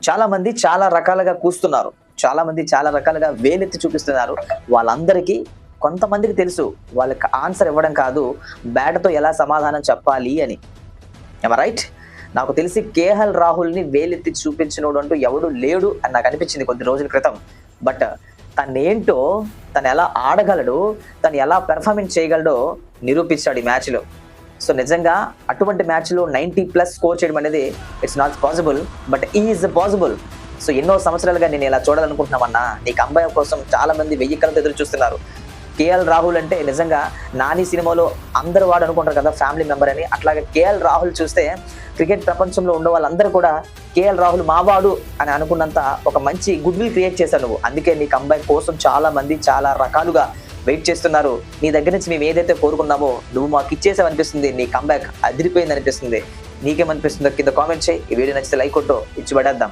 చాలా మంది చాలా రకాలుగా కూస్తున్నారు. చాలా మంది చాలా రకాలుగా వేలెత్తి చూపిస్తున్నారు. వాళ్ళందరికీ కొంతమందికి తెలుసు వాళ్ళకి ఆన్సర్ ఇవ్వడం కాదు, బ్యాట్‌తో ఎలా సమాధానం చెప్పాలి అని. Am I right? నాకు తెలిసి 'కేఎల్ రాహుల్‌ని వేలెత్తి చూపించినోడు అంటూ ఎవడు లేడు అని నాకు అనిపించింది కొద్ది రోజుల క్రితం. బట్ తనేంటో, తను ఎలా ఆడగలడో, తను ఎలా పెర్ఫార్మెన్స్ చేయగలడో నిరూపించాడు ఈ మ్యాచ్‌లో. సో నిజంగా అటువంటి మ్యాచ్‌లో 90+ స్కోర్ చేయడం అనేది it's not possible. But he is possible. So ఎన్నో సంవత్సరాలుగా నేను ఇలా చూడాలనుకుంటున్నామన్నా. నీ కంబ్యాక్ కోసం చాలా మంది 1000 కళ్ళతో ఎదురు చూస్తున్నారు. 'కేఎల్ రాహుల్' అంటే నిజంగా 'నాని' సినిమాలో అందరూ వాడు అనుకుంటారు కదా ఫ్యామిలీ మెంబర్ అని. అట్లాగే 'కేఎల్ రాహుల్' చూస్తే క్రికెట్ ప్రపంచంలో ఉన్న వాళ్ళందరూ కూడా 'కేఎల్ రాహుల్' మావాడు అని అనుకున్నంత ఒక మంచి గుడ్ విల్ క్రియేట్ చేశావు నువ్వు. అందుకే నీ కంబ్యాక్ కోసం చాలా మంది చాలా రకాలుగా వెయిట్ చేస్తున్నారు. నీ దగ్గర నుంచి మేము ఏదైతే కోరుకున్నామో నువ్వు మాకు ఇచ్చేసావనిపిస్తుంది. నీ కంబ్యాక్ అదిరిపోయింది అనిపిస్తుంది. నీకేమనిపిస్తుందో కింద కామెంట్ చేయి. ఈ వీడియో నచ్చితే లైక్ కొట్టు, ఇచ్చి పడేద్దాం.